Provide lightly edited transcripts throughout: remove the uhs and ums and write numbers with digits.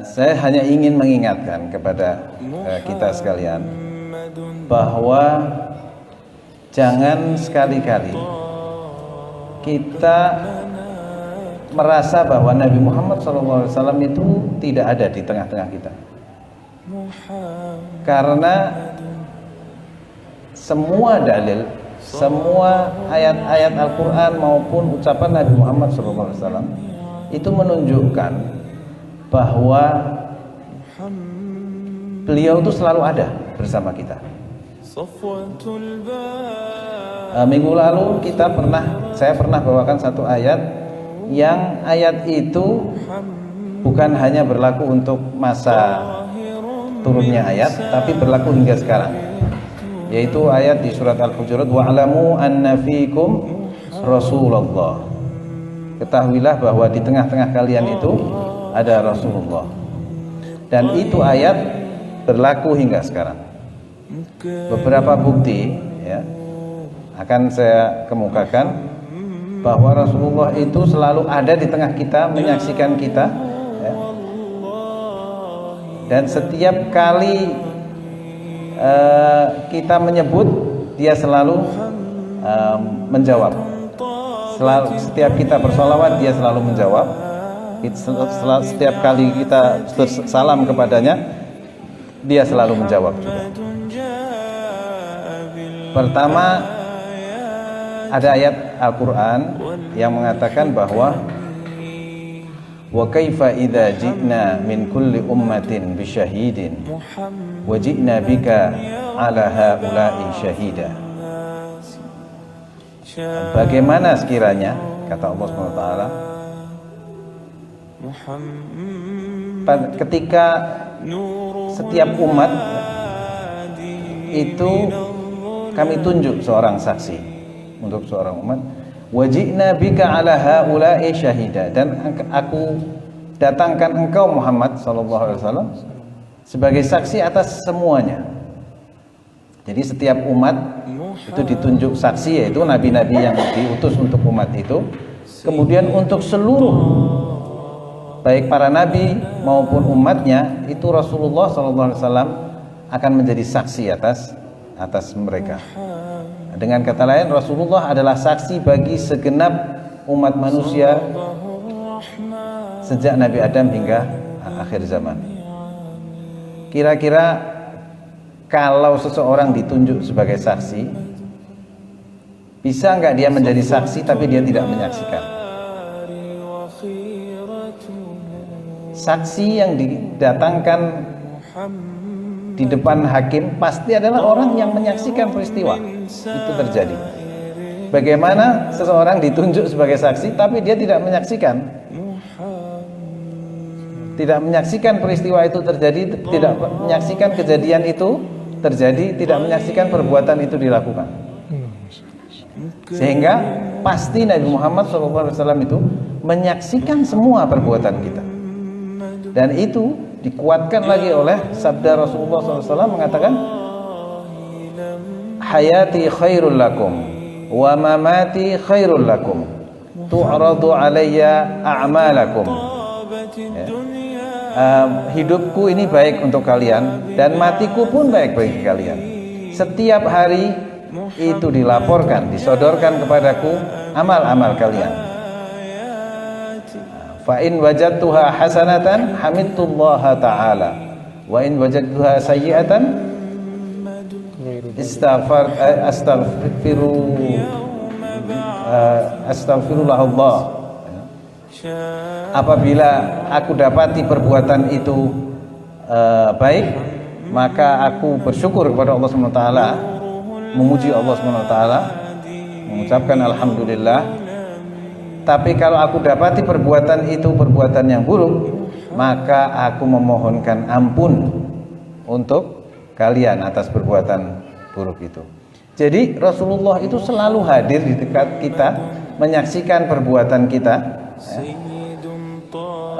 Saya hanya ingin mengingatkan kepada kita sekalian bahwa jangan sekali-kali kita merasa bahwa Nabi Muhammad SAW itu tidak ada di tengah-tengah kita, karena semua dalil, semua ayat-ayat Al-Quran maupun ucapan Nabi Muhammad SAW itu menunjukkan bahwa beliau itu selalu ada bersama kita. Minggu lalu saya pernah bawakan satu ayat, yang ayat itu bukan hanya berlaku untuk masa turunnya ayat, tapi berlaku hingga sekarang, yaitu ayat di surat Al-Hujurat, wa'lamu anna fiikum Rasulullah. Ketahuilah bahwa di tengah-tengah kalian itu ada Rasulullah. Dan itu ayat berlaku hingga sekarang. Beberapa bukti akan saya kemukakan bahwa Rasulullah itu selalu ada di tengah kita, menyaksikan kita, dan setiap kali kita menyebut, dia selalu menjawab. Setiap kita bersolawat, dia selalu menjawab. Setiap kali kita bersalam kepadanya, dia selalu menjawab juga. Pertama, ada ayat Al-Quran yang mengatakan bahwa wa kaifa idza ji'na min kulli ummatin bi syahidin wa ji'na bika ala haula'i syahida. Bagaimana sekiranya, kata Allah SWT, ketika setiap umat itu kami tunjuk seorang saksi untuk seorang umat, wajibna bika ala haula'i syahida, dan aku datangkan engkau Muhammad SAW sebagai saksi atas semuanya. Jadi setiap umat itu ditunjuk saksi, yaitu nabi-nabi yang diutus untuk umat itu. Kemudian untuk seluruh, baik para nabi maupun umatnya, itu Rasulullah SAW akan menjadi saksi atas mereka. Dengan kata lain, Rasulullah adalah saksi bagi segenap umat manusia sejak Nabi Adam hingga akhir zaman. Kira-kira kalau seseorang ditunjuk sebagai saksi, bisa nggak dia menjadi saksi tapi dia tidak menyaksikan? Saksi yang didatangkan di depan hakim pasti adalah orang yang menyaksikan peristiwa itu terjadi. Bagaimana seseorang ditunjuk sebagai saksi tapi dia tidak menyaksikan? Tidak menyaksikan peristiwa itu terjadi, tidak menyaksikan kejadian itu terjadi, tidak menyaksikan perbuatan itu dilakukan. Sehingga pasti Nabi Muhammad SAW itu menyaksikan semua perbuatan kita. Dan itu dikuatkan lagi oleh sabda Rasulullah SAW mengatakan, hayati khairul lakum wa mamati khairul lakum tu'radu alayya a'malakum. Hidupku ini baik untuk kalian dan matiku pun baik bagi kalian. Setiap hari itu dilaporkan, disodorkan kepadaku amal-amal kalian. Fa in wajadtuha hasanatan hamidtullaha ta'ala wa in wajadtuha sayyi'atan astaghfirullah. Apabila aku dapati perbuatan itu baik, maka aku bersyukur kepada Allah SWT, memuji Allah SWT, mengucapkan alhamdulillah. Tapi kalau aku dapati perbuatan itu perbuatan yang buruk, maka aku memohonkan ampun untuk kalian atas perbuatan buruk itu. Jadi Rasulullah itu selalu hadir di dekat kita, menyaksikan perbuatan kita,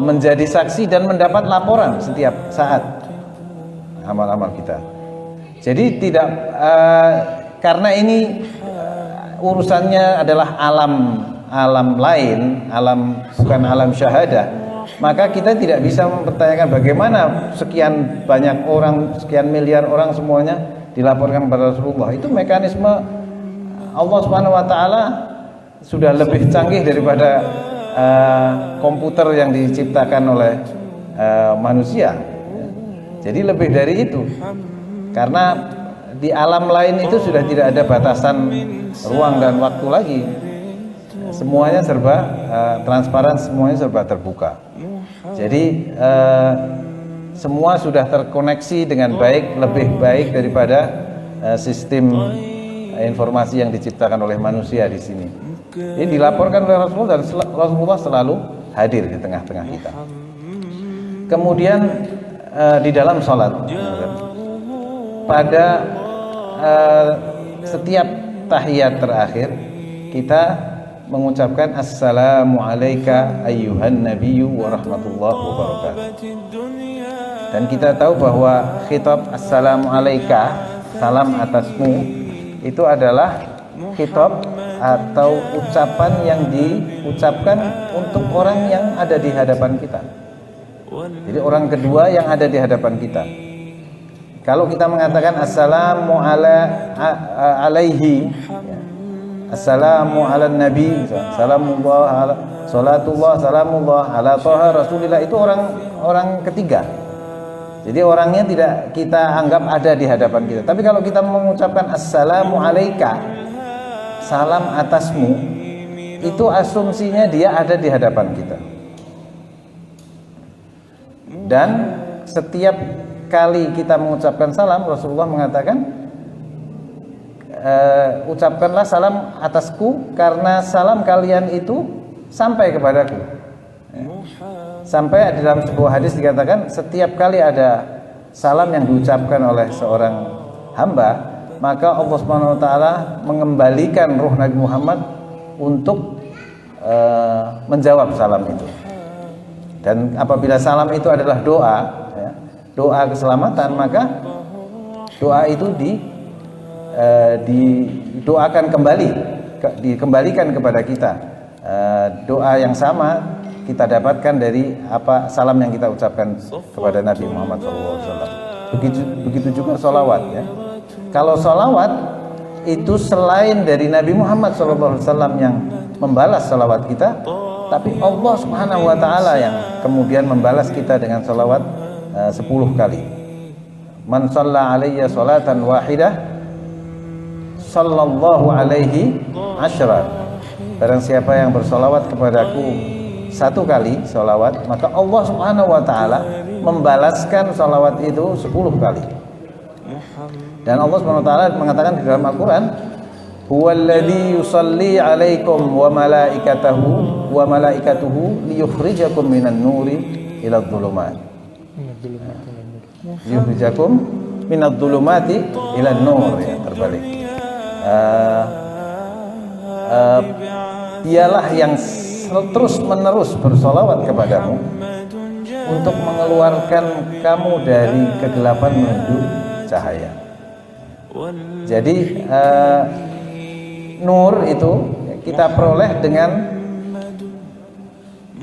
menjadi saksi dan mendapat laporan setiap saat amal-amal kita. Jadi tidak karena ini urusannya adalah alam lain, bukan alam syahadah. maka kita tidak bisa mempertanyakan bagaimana sekian banyak orang, sekian miliar orang semuanya dilaporkan kepada Rasulullah. Itu mekanisme Allah Subhanahu wa taala sudah lebih canggih daripada komputer yang diciptakan oleh manusia. Jadi lebih dari itu. Karena di alam lain itu sudah tidak ada batasan ruang dan waktu lagi. Semuanya serba transparan, semuanya serba terbuka. Jadi semua sudah terkoneksi dengan baik, lebih baik daripada sistem informasi yang diciptakan oleh manusia di sini. Ini dilaporkan oleh Rasulullah dan Rasulullah selalu hadir di tengah-tengah kita. Kemudian di dalam sholat, pada setiap tahiyat terakhir kita mengucapkan assalamu alayka ayyuhan nabiyyu wa rahmatullahi wa barakatuh. Dan kita tahu bahwa khitab assalamu alayka, salam atasmu, itu adalah khitab atau ucapan yang diucapkan untuk orang yang ada di hadapan kita. Jadi orang kedua yang ada di hadapan kita. Kalau kita mengatakan assalamu alaihi, assalamu ala nabi, salamullah, salatullah, salamullah ala toha rasulillah, itu orang ketiga. Jadi orangnya tidak kita anggap ada di hadapan kita. Tapi kalau kita mengucapkan assalamu alaika, salam atasmu, itu asumsinya dia ada di hadapan kita. Dan setiap kali kita mengucapkan salam, Rasulullah mengatakan ucapkanlah salam atasku karena salam kalian itu sampai kepadaku. Sampai di dalam sebuah hadis dikatakan setiap kali ada salam yang diucapkan oleh seorang hamba, maka Allah Subhanahu wa taala mengembalikan ruh Nabi Muhammad untuk menjawab salam itu. Dan apabila salam itu adalah doa, ya, doa keselamatan, maka doa itu didoakan kembali, dikembalikan kepada kita. Doa yang sama kita dapatkan dari apa salam yang kita ucapkan kepada Nabi Muhammad SAW. Begitu juga sholawat, ya. Kalau sholawat itu selain dari Nabi Muhammad SAW yang membalas sholawat kita, tapi Allah Subhanahu wa taala yang kemudian membalas kita dengan sholawat 10 kali. Man shalla alayya sholatan wahidah sallallahu alaihi asyra. Barang siapa yang bersolawat kepadaku 1 kali solawat, maka Allah Subhanahu wa taala membalaskan solawat itu 10 kali. Dan Allah Subhanahu wa taala mengatakan di dalam Al-Qur'an, huwallazi yusalli 'alaikum wa malaikatuhu liyukhrijakum minan nuri ila dhulumat. Liyukhrijakum minadh dhulumati ila nur, ya, terbalik. Dialah yang terus menerus bersolawat kepadamu untuk mengeluarkan kamu dari kegelapan menuju cahaya. Jadi nur itu kita peroleh dengan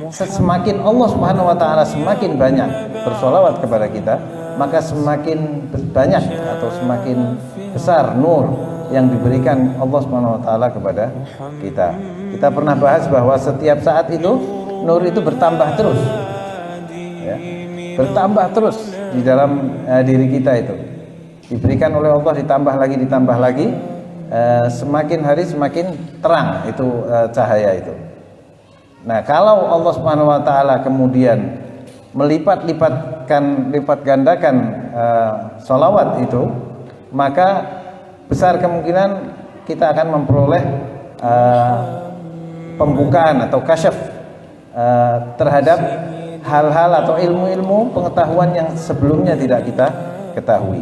semakin Allah Subhanahu wa taala semakin banyak bersolawat kepada kita, maka semakin banyak atau semakin besar nur yang diberikan Allah Subhanahu wa taala kepada kita. Kita pernah bahas bahwa setiap saat itu nur itu bertambah terus, ya, bertambah terus di dalam diri kita itu. Diberikan oleh Allah ditambah lagi, semakin hari semakin terang itu cahaya itu. Nah, kalau Allah Subhanahu wa taala kemudian lipat gandakan sholawat itu, maka besar kemungkinan kita akan memperoleh pembukaan atau kasyaf terhadap hal-hal atau ilmu-ilmu pengetahuan yang sebelumnya tidak kita ketahui.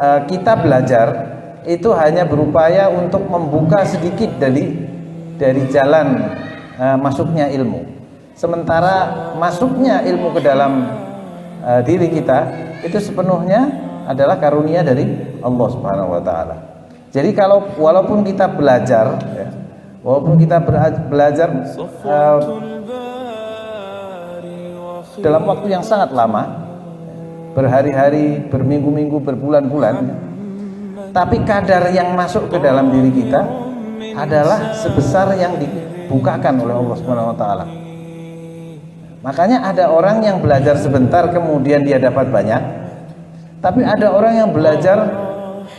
Kita belajar itu hanya berupaya untuk membuka sedikit dari jalan masuknya ilmu. Sementara masuknya ilmu ke dalam diri kita itu sepenuhnya adalah karunia dari Allah Subhanahu wa taala. Jadi walaupun kita belajar, ya, walaupun kita belajar dalam waktu yang sangat lama, berhari-hari, berminggu-minggu, berbulan-bulan, tapi kadar yang masuk ke dalam diri kita adalah sebesar yang dibukakan oleh Allah Subhanahu wa taala. Makanya ada orang yang belajar sebentar kemudian dia dapat banyak, tapi ada orang yang belajar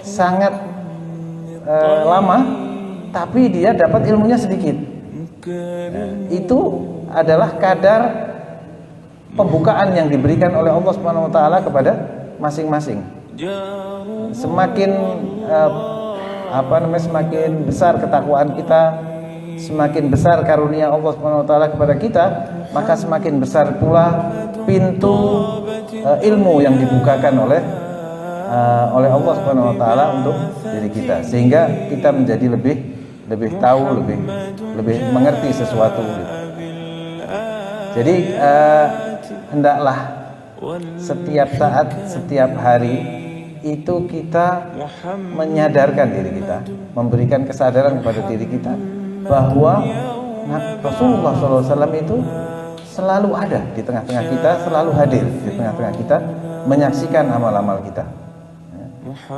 sangat lama tapi dia dapat ilmunya sedikit. Itu adalah kadar pembukaan yang diberikan oleh Allah Subhanahu wa taala kepada masing-masing. Semakin semakin besar ketakwaan kita, semakin besar karunia Allah Subhanahu wa taala kepada kita, maka semakin besar pula pintu ilmu yang dibukakan oleh Allah Subhanahu wa taala untuk diri kita, sehingga kita menjadi lebih tahu, lebih mengerti sesuatu. Jadi hendaklah setiap saat, setiap hari itu kita menyadarkan diri kita, memberikan kesadaran kepada diri kita bahwa Rasulullah SAW itu selalu ada di tengah-tengah kita, selalu hadir di tengah-tengah kita, menyaksikan amal-amal kita.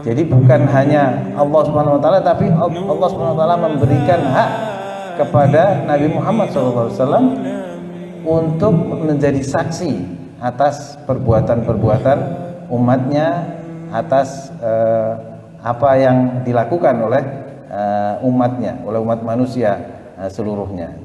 Jadi bukan hanya Allah Subhanahu wa taala, tapi Allah Subhanahu wa taala memberikan hak kepada Nabi Muhammad SAW untuk menjadi saksi atas perbuatan-perbuatan umatnya, atas apa yang dilakukan oleh umatnya, oleh umat manusia seluruhnya.